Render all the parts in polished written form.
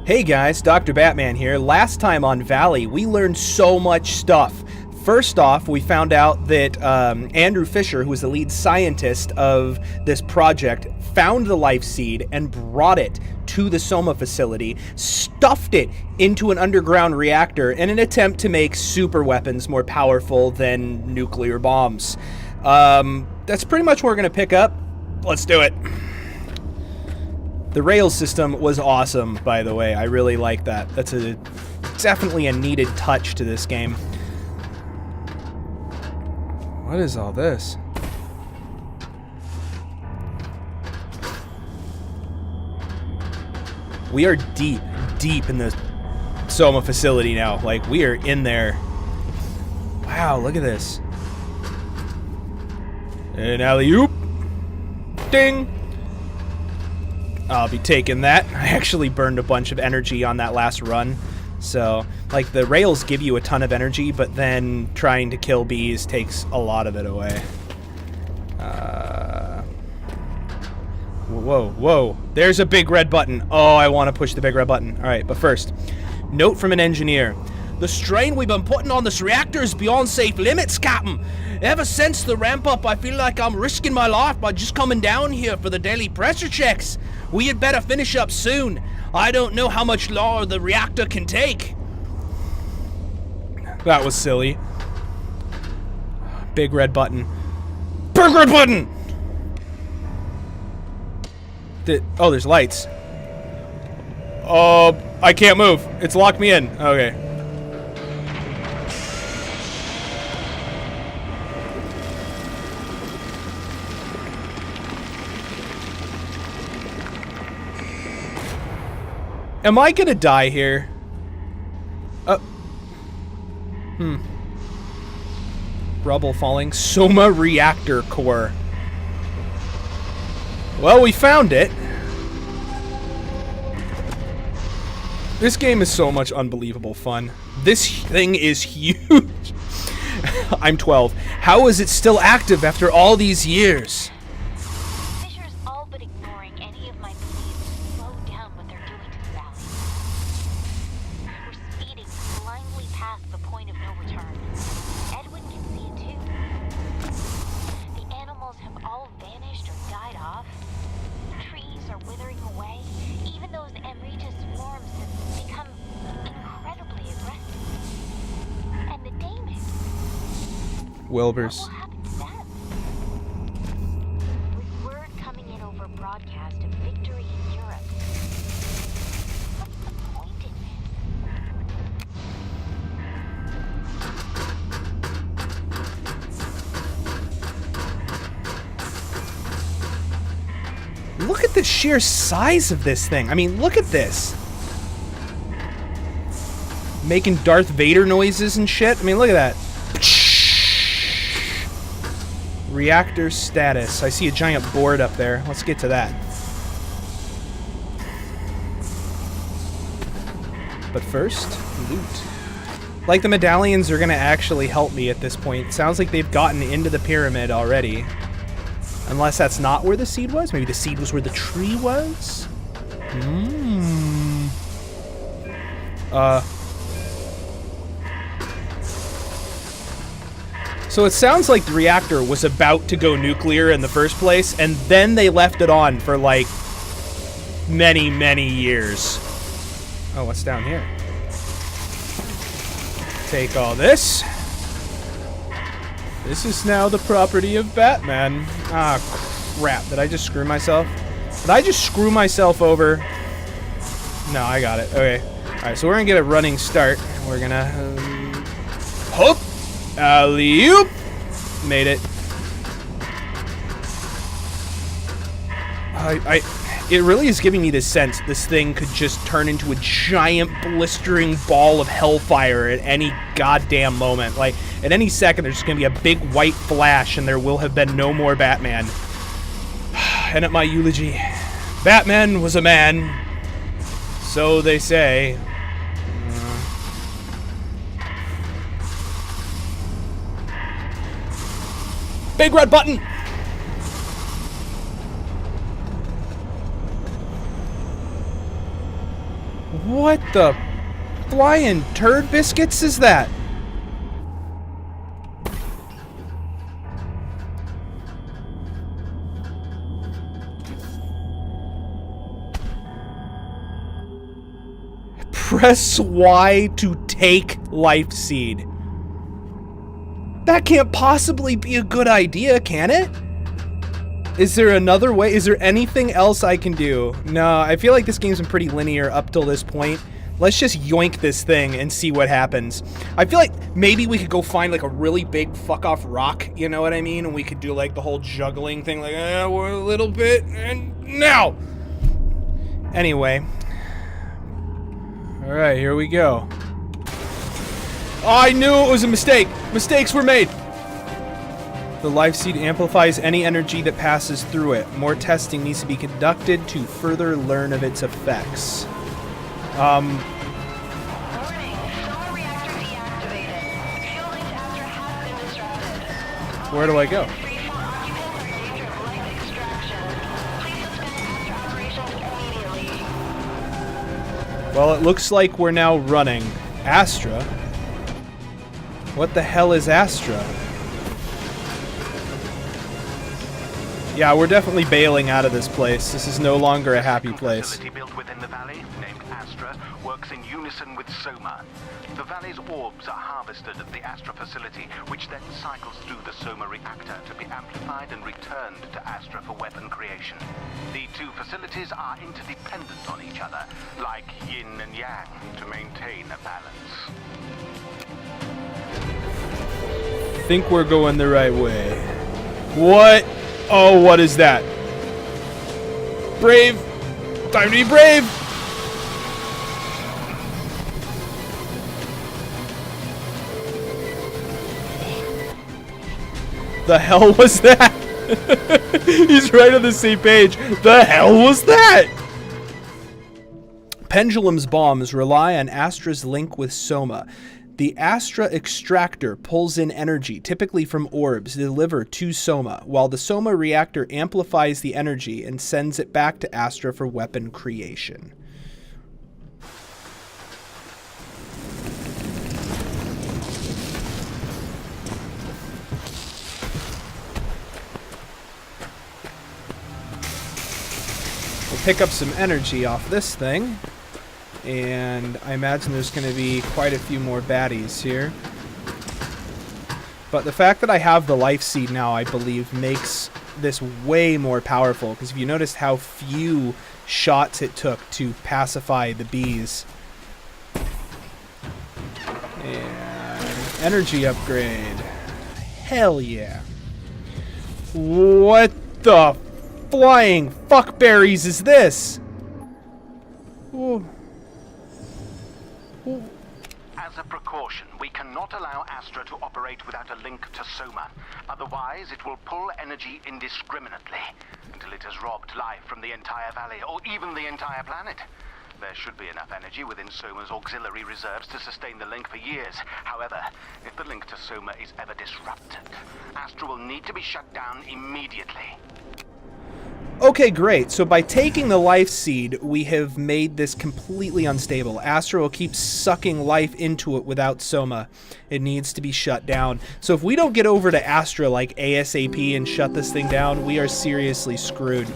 Hey guys, Dr. Batman here. Last time on Valley, we learned so much stuff. First off, we found out that Andrew Fisher, who was the lead scientist of this project, found the life seed and brought it to the Soma facility, stuffed it into an underground reactor in an attempt to make super weapons more powerful than nuclear bombs. That's pretty much what we're going to pick up. Let's do it. The rails system was awesome, by the way. I really like that. That's definitely a needed touch to this game. What is all this? We are deep in the Soma facility now. Like, we are in there. Wow, look at this. An alley-oop. Ding. I'll be taking that. I actually burned a bunch of energy on that last run. So, like, the rails give you a ton of energy, but then trying to kill bees takes a lot of it away. Whoa. There's a big red button. Oh, I want to push the big red button. All right, but first, note from an engineer. The strain we've been putting on this reactor is beyond safe limits, Captain. Ever since the ramp-up, I feel like I'm risking my life by just coming down here for the daily pressure checks. We had better finish up soon. I don't know how much longer the reactor can take. That was silly. Big red button. Big red button! Oh, there's lights. Oh, I can't move. It's locked me in. Okay. Am I gonna die here? Rubble falling. Soma reactor core. Well, we found it. This game is so much unbelievable fun. This thing is huge. I'm 12. How is it still active after all these years? Fisher's all but ignoring any of my pleas to slow down what they're doing to the valley. We're speeding blindly past the point of no return. Edwin can see it too. The animals have all vanished or died off. Trees are withering away. Even those emeritus swarms have become incredibly aggressive. And the Damon. Wilburs. What will happen to them? With word coming in over broadcast of victory in Europe, what's the point in this? Look at the sheer size of this thing. I mean, look at this. Making Darth Vader noises and shit. I mean, look at that. Reactor status. I see a giant board up there. Let's get to that. But first, loot. Like, the medallions are going to actually help me at this point. Sounds like they've gotten into the pyramid already. Unless that's not where the seed was. Maybe the seed was where the tree was? So it sounds like the reactor was about to go nuclear in the first place, and then they left it on for, like, many, many years. Oh, what's down here? Take all this. This is now the property of Batman. Ah, crap. Did I just screw myself? Did I just screw myself over? No, I got it. Okay. Alright, so we're gonna get a running start. We're gonna... Hoop! Alley-oop! Made it. It really is giving me this sense this thing could just turn into a giant blistering ball of hellfire at any goddamn moment. Like, at any second, there's gonna be a big white flash and there will have been no more Batman. And at my eulogy, Batman was a man. So they say. Big red button! What the flying turd biscuits is that? Press Y to take life seed. That can't possibly be a good idea, can it? Is there another way? Is there anything else I can do? No, I feel like this game's been pretty linear up till this point. Let's just yoink this thing and see what happens. I feel like maybe we could go find like a really big fuck off rock, you know what I mean? And we could do like the whole juggling thing, like, we're a little bit, and now! Anyway. Alright, here we go. Oh, I knew it was a mistake! Mistakes were made! The life seed amplifies any energy that passes through it. More testing needs to be conducted to further learn of its effects. Warning, solar reactor deactivated. Shielding to Astra has been disrupted. Where do I go? Three more occupants are in danger of life extraction. Please suspend Astra operations immediately. Well, it looks like we're now running. Astra? What the hell is Astra? Yeah, we're definitely bailing out of this place. This is no longer a happy place. Facility built within the valley, named Astra, works in unison with Soma. The valley's orbs are harvested at the Astra facility, which then cycles through the Soma reactor to be amplified and returned to Astra for weapon creation. The two facilities are interdependent on each other, like yin and yang, to maintain a balance. Think we're going the right way. What? Oh, what is that? Brave! Time to be brave! The hell was that? He's right on the same page. The hell was that? Pendulum's bombs rely on Astra's link with Soma. The Astra extractor pulls in energy, typically from orbs, delivered to Soma, while the Soma reactor amplifies the energy and sends it back to Astra for weapon creation. We'll pick up some energy off this thing. And I imagine there's going to be quite a few more baddies here. But the fact that I have the life seed now, I believe, makes this way more powerful. Because if you noticed how few shots it took to pacify the bees. And energy upgrade. Hell yeah. What the flying fuckberries is this? Ooh. As a precaution, we cannot allow Astra to operate without a link to Soma. Otherwise, it will pull energy indiscriminately until it has robbed life from the entire valley, or even the entire planet. There should be enough energy within Soma's auxiliary reserves to sustain the link for years. However, if the link to Soma is ever disrupted, Astra will need to be shut down immediately. Okay, great. So by taking the life seed, we have made this completely unstable. Astra will keep sucking life into it without Soma. It needs to be shut down. So if we don't get over to Astra like ASAP and shut this thing down, we are seriously screwed.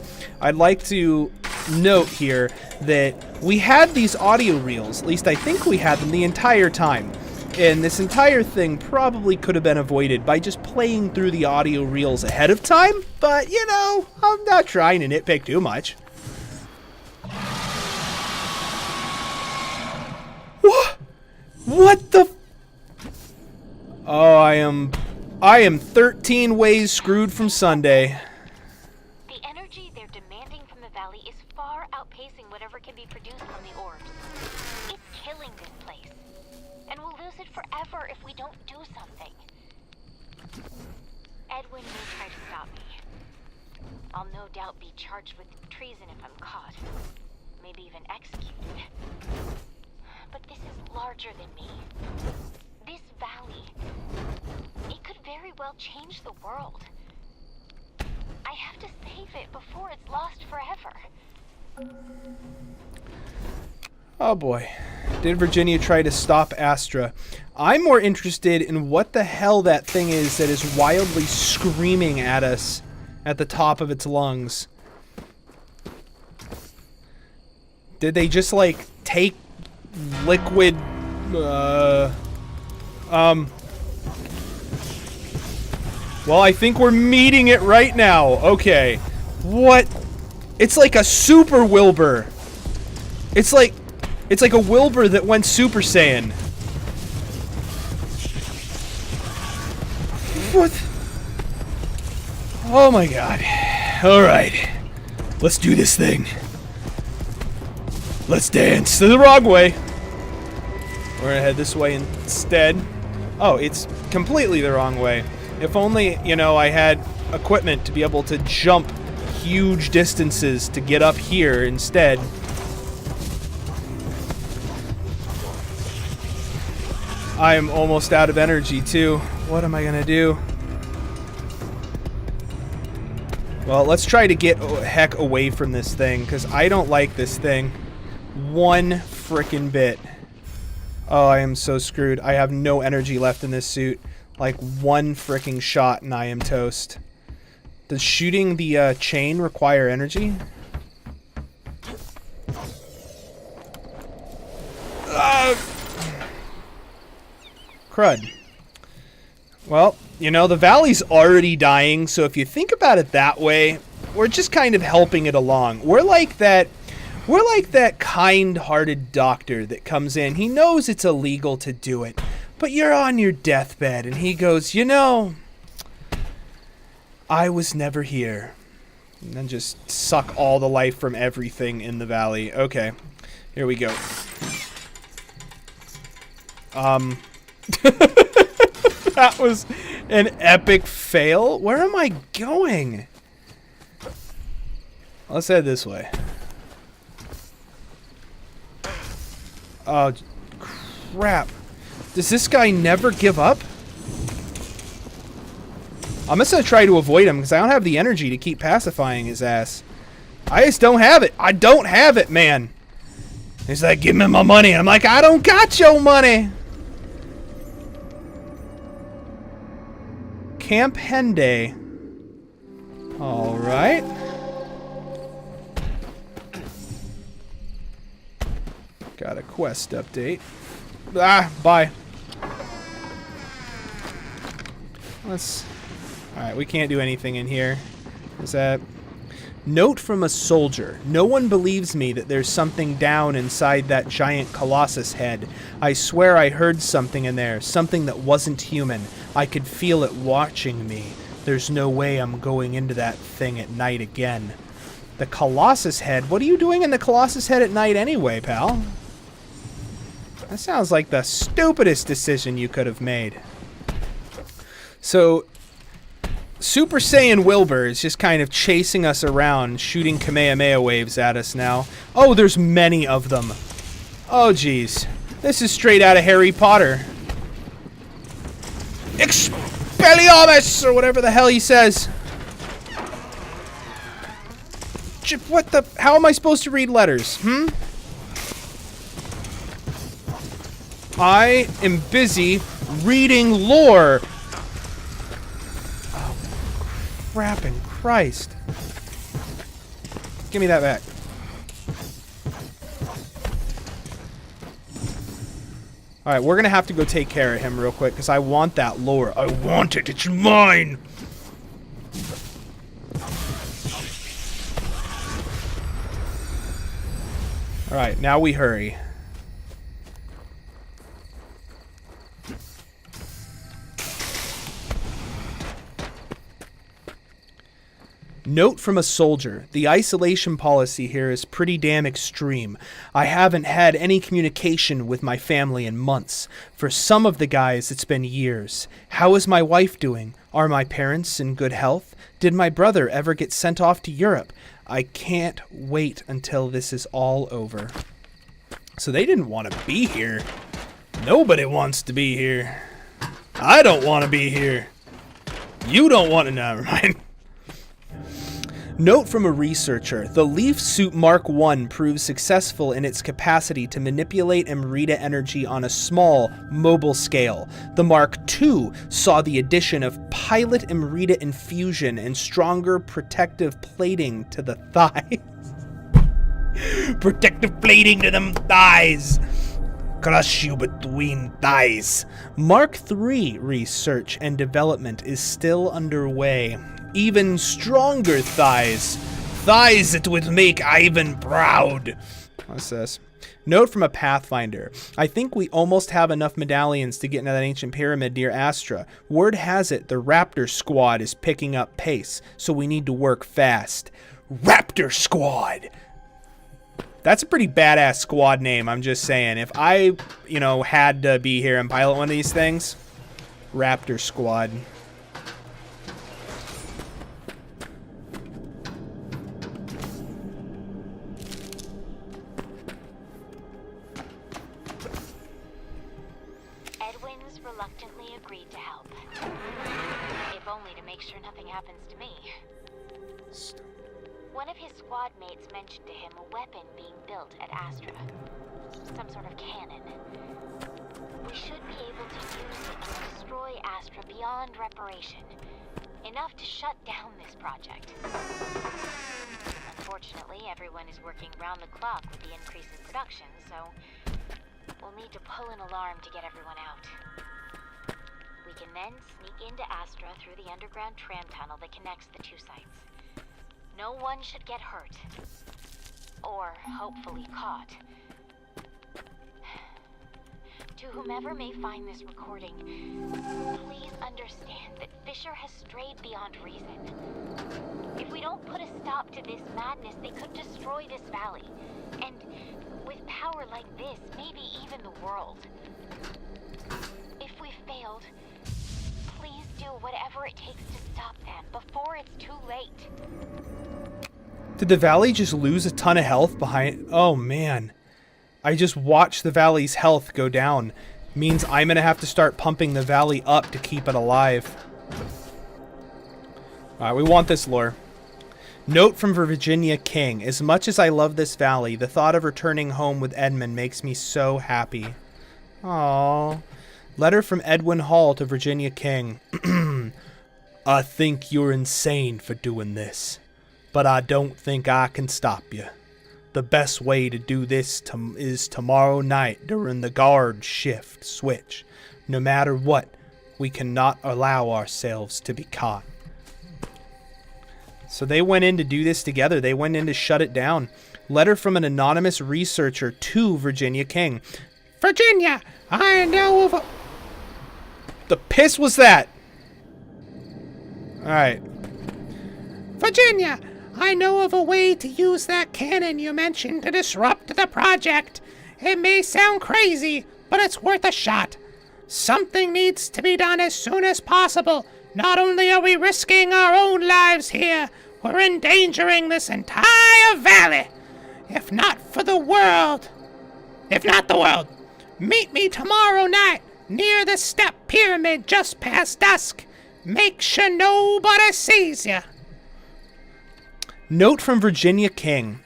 I'd like to note here that we had these audio reels, at least I think we had them the entire time. And this entire thing probably could have been avoided by just playing through the audio reels ahead of time, but, you know, I'm not trying to nitpick too much. What? What the? Oh, I am 13 ways screwed from Sunday. The energy they're demanding from the valley is far outpacing whatever can be produced from the orbs. It's killing this place. And we'll lose it forever if we don't do something. Edwin may try to stop me. I'll no doubt be charged with treason if I'm caught. Maybe even executed. But this is larger than me. This valley. It could very well change the world. I have to save it before it's lost forever. Oh boy. Did Virginia try to stop Astra? I'm more interested in what the hell that thing is that is wildly screaming at us at the top of its lungs. Did they just, like, take liquid, well, I think we're meeting it right now. Okay. What? It's like a super Wilbur. It's like a Wilbur that went Super Saiyan. What? Oh my god. Alright. Let's do this thing. Let's dance the wrong way. We're gonna head this way instead. Oh, it's completely the wrong way. If only, you know, I had equipment to be able to jump huge distances to get up here instead. I am almost out of energy too. What am I gonna do? Well, let's try to get heck away from this thing, because I don't like this thing one frickin' bit. Oh, I am so screwed. I have no energy left in this suit. Like one fricking shot and I am toast. Does shooting the chain require energy? Crud. Well, you know, the valley's already dying, so if you think about it that way, we're just kind of helping it along. We're like that kind-hearted doctor that comes in. He knows it's illegal to do it, but you're on your deathbed, and he goes, you know, I was never here. And then just suck all the life from everything in the valley. Okay, here we go. That was an epic fail. Where am I going? Let's head this way. Oh, crap. Does this guy never give up? I'm just gonna try to avoid him because I don't have the energy to keep pacifying his ass. I just don't have it. I don't have it, man. He's like, give me my money. I'm like, I don't got your money. Camp Henday. All right. Got a quest update. Ah, bye. Let's... Alright, we can't do anything in here. Is that... Note from a soldier. No one believes me that there's something down inside that giant colossus head. I swear I heard something in there. Something that wasn't human. I could feel it watching me. There's no way I'm going into that thing at night again. The colossus head? What are you doing in the colossus head at night anyway, pal? That sounds like the stupidest decision you could have made. So, Super Saiyan Wilbur is just kind of chasing us around, shooting Kamehameha waves at us now. Oh, there's many of them. Oh, jeez. This is straight out of Harry Potter. Expelliarmus! Or whatever the hell he says. What the... How am I supposed to read letters? I am busy reading lore. Oh, crapping Christ. Give me that back. Alright, we're gonna have to go take care of him real quick, because I want that lore. I want it. It's mine! Alright, now we hurry. Note from a soldier. The isolation policy here is pretty damn extreme. I haven't had any communication with my family in months. For some of the guys, it's been years. How is my wife doing? Are my parents in good health? Did my brother ever get sent off to Europe? I can't wait until this is all over. So they didn't want to be here. Nobody wants to be here. I don't want to be here. You don't want to... Never mind. Note from a researcher, the L.E.A.F suit Mark I proves successful in its capacity to manipulate Amrita energy on a small, mobile scale. The Mark II saw the addition of pilot Amrita infusion and stronger protective plating to the thighs. Protective plating to them thighs. Crush you between thighs. Mark III research and development is still underway. Even stronger thighs. Thighs that would make Ivan proud. What's this? Note from a Pathfinder. I think we almost have enough medallions to get into that ancient pyramid near Astra. Word has it the Raptor Squad is picking up pace, so we need to work fast. Raptor Squad! That's a pretty badass squad name, I'm just saying. If I, had to be here and pilot one of these things, Raptor Squad. Edwin's reluctantly agreed to help. If only to make sure nothing happens to me. One of his squad mates mentioned to him a weapon being built at Astra. Some sort of cannon. We should be able to use it to destroy Astra beyond reparation. Enough to shut down this project. Unfortunately, everyone is working round the clock with the increase in production, so we'll need to pull an alarm to get everyone out. We can then sneak into Astra through the underground tram tunnel that connects the two sites. No one should get hurt. Or, hopefully, caught. To whomever may find this recording, please understand that Fisher has strayed beyond reason. If we don't put a stop to this madness, they could destroy this valley. And with power like this, maybe even the world. If we failed, please do whatever it takes to stop them before it's too late. Did the valley just lose a ton of health behind? Oh man. I just watched the valley's health go down. Means I'm gonna have to start pumping the valley up to keep it alive. Alright, we want this lore. Note from Virginia King. As much as I love this valley, the thought of returning home with Edmund makes me so happy. Aww. Letter from Edwin Hall to Virginia King. I think you're insane for doing this, but I don't think I can stop you. The best way to do this is tomorrow night during the guard shift switch. No matter what, we cannot allow ourselves to be caught. So they went in to do this together. They went in to shut it down. Letter from an anonymous researcher to Virginia King. Virginia, I know of a... The piss was that? Alright. Virginia, I know of a way to use that cannon you mentioned to disrupt the project. It may sound crazy, but it's worth a shot. Something needs to be done as soon as possible. Not only are we risking our own lives here, we're endangering this entire valley. If not the world, meet me tomorrow night near the step pyramid just past dusk. Make sure nobody sees you. Note from Virginia King.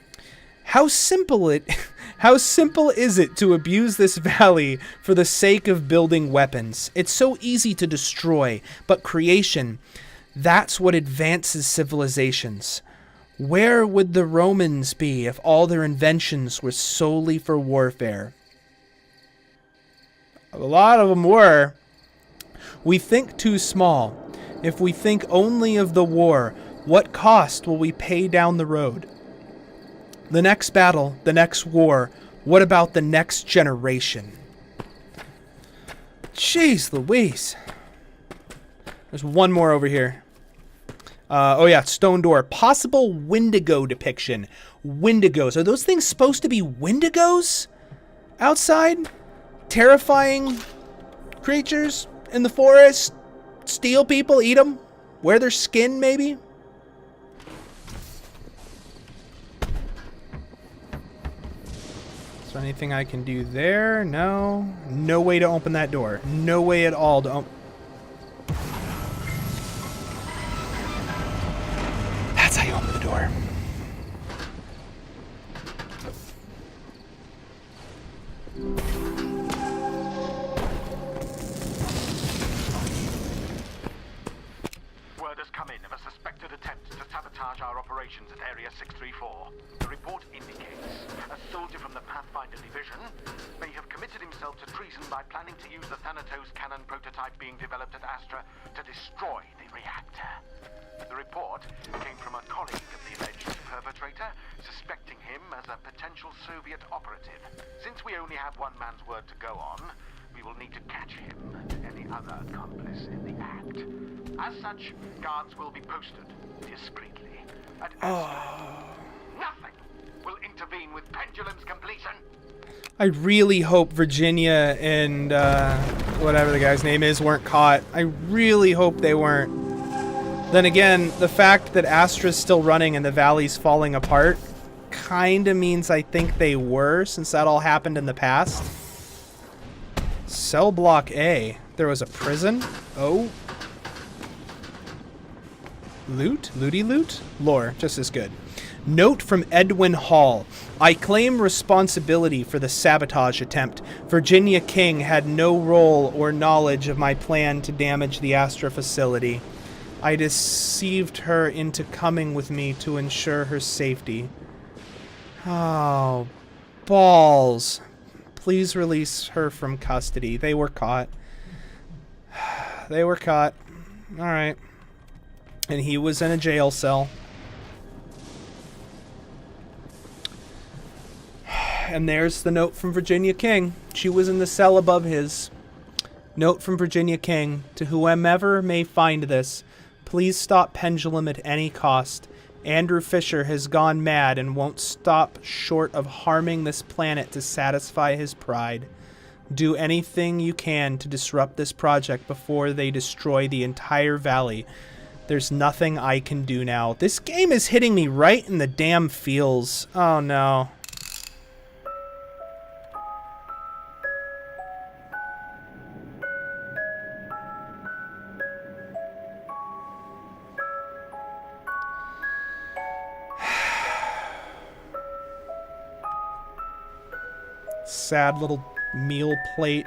How simple is it to abuse this valley for the sake of building weapons? It's so easy to destroy, but creation, that's what advances civilizations. Where would the Romans be if all their inventions were solely for warfare? A lot of them were. We think too small. If we think only of the war, what cost will we pay down the road? The next battle, the next war, what about the next generation? Jeez Louise. There's one more over here. Oh yeah, stone door. Possible Wendigo depiction. Wendigos. Are those things supposed to be Wendigos? Outside? Terrifying creatures in the forest? Steal people, eat them? Wear their skin, maybe? Is there anything I can do there? No. No way to open that door. No way at all to open. That's how you open the door. operations at Area 634. The report indicates a soldier from the Pathfinder Division may have committed himself to treason by planning to use the Thanatos cannon prototype being developed at Astra to destroy the reactor. The report came from a colleague of the alleged perpetrator, suspecting him as a potential Soviet operative. Since we only have one man's word to go on, we will need to catch him and any other accomplice in the act. As such, guards will be posted discreetly at Astra. Nothing will intervene with Pendulum's completion. I really hope Virginia and whatever the guy's name is weren't caught. I really hope they weren't. Then again, the fact that Astra's still running and the valley's falling apart kinda means I think they were, since that all happened in the past. Cell block A. There was a prison? Oh. Loot? Looty loot? Lore, just as good. Note from Edwin Hall. I claim responsibility for the sabotage attempt. Virginia King had no role or knowledge of my plan to damage the Astra facility. I deceived her into coming with me to ensure her safety. Oh, balls. Please release her from custody. They were caught. They were caught. All right. And he was in a jail cell. And there's the note from Virginia King. She was in the cell above his. Note from Virginia King. To whomever may find this, please stop Pendulum at any cost. Andrew Fisher has gone mad and won't stop short of harming this planet to satisfy his pride. Do anything you can to disrupt this project before they destroy the entire valley. There's nothing I can do now. This game is hitting me right in the damn feels. Oh no. Sad little meal plate.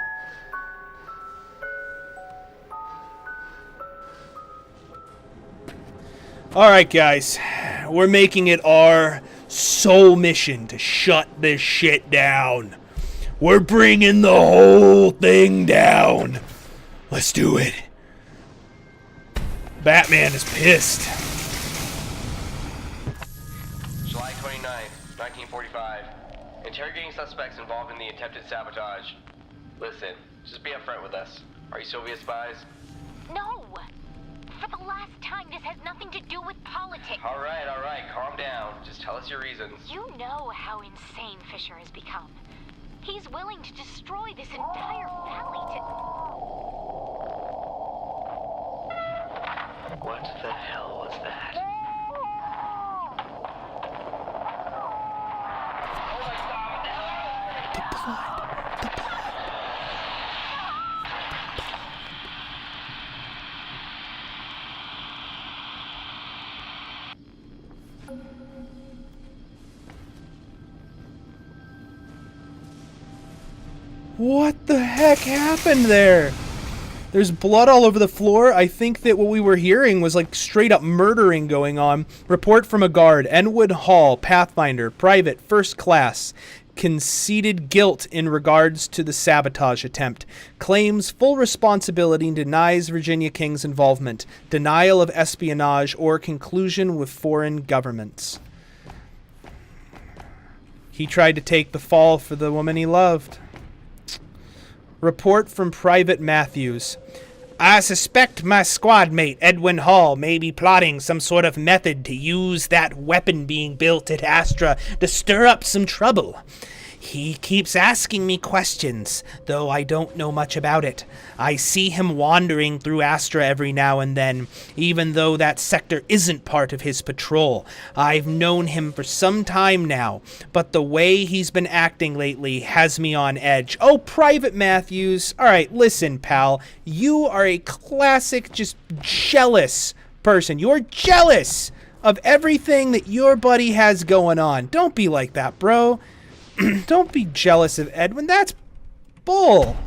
Alright guys, we're making it our sole mission to shut this shit down. We're bringing the whole thing down. Let's do it. Batman is pissed. July 29th, 1945. Interrogating suspects involved in the attempted sabotage. Listen, just be upfront with us. Are you Soviet spies? No! For the last time, this has nothing to do with politics. All right, calm down. Just tell us your reasons. You know how insane Fisher has become. He's willing to destroy this entire valley to... What the hell was that? What the heck happened there? There's blood all over the floor. I think that what we were hearing was like straight up murdering going on. Report from a guard. Enwood Hall, Pathfinder, Private, First Class. Conceded guilt in regards to the sabotage attempt. Claims full responsibility and denies Virginia King's involvement. Denial of espionage or conclusion with foreign governments. He tried to take the fall for the woman he loved. Report from Private Matthews. I suspect my squad mate, Edwin Hall, may be plotting some sort of method to use that weapon being built at Astra to stir up some trouble. He keeps asking me questions, though I don't know much about it. I see him wandering through Astra every now and then, even though that sector isn't part of his patrol. I've known him for some time now, but the way he's been acting lately has me on edge. Oh, Private Matthews. All right, listen, pal. You are a classic, just jealous person. You're jealous of everything that your buddy has going on. Don't be like that, bro. Don't be jealous of Edwin. That's bull.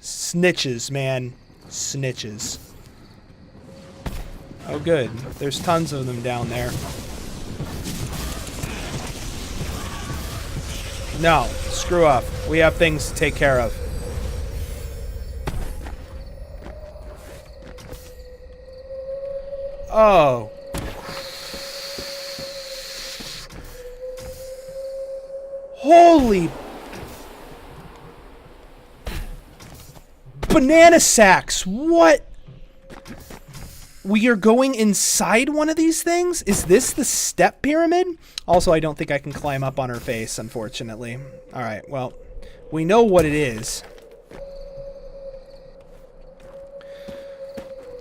Snitches, man. Snitches. Oh, good. There's tons of them down there. No, screw off. We have things to take care of. Oh. Holy banana sacks. What? We are going inside one of these things? Is this the step pyramid? Also, I don't think I can climb up on her face, unfortunately. Alright, well, we know what it is.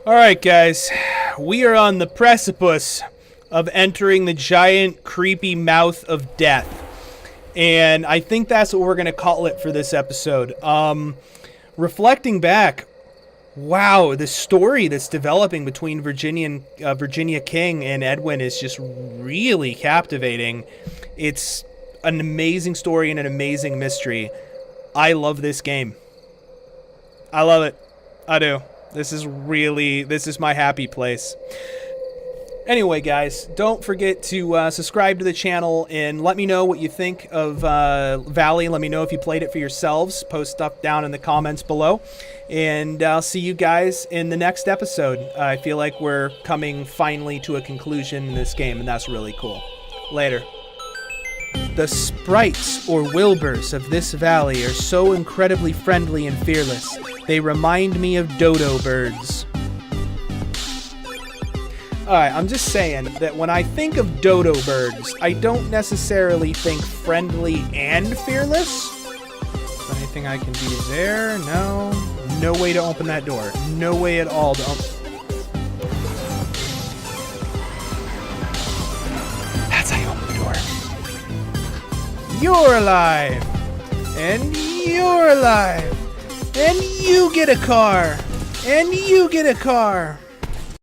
Alright, guys. We are on the precipice of entering the giant, creepy mouth of death. And I think that's what we're going to call it for this episode. Reflecting back, wow, the story that's developing between Virginia King and Edwin is just really captivating. It's an amazing story and an amazing mystery. I love this game. I love it. I do. This is my happy place. Anyway, guys, don't forget to subscribe to the channel and let me know what you think of Valley. Let me know if you played it for yourselves. Post stuff down in the comments below. And I'll see you guys in the next episode. I feel like we're coming finally to a conclusion in this game, and that's really cool. Later. The sprites, or Wilburs, of this valley are so incredibly friendly and fearless. They remind me of dodo birds. Alright, I'm just saying that when I think of dodo birds, I don't necessarily think friendly and fearless. Anything I can do there? No. No way to open that door. No way at all to open. That's how you open the door. You're alive! And you're alive! And you get a car! And you get a car!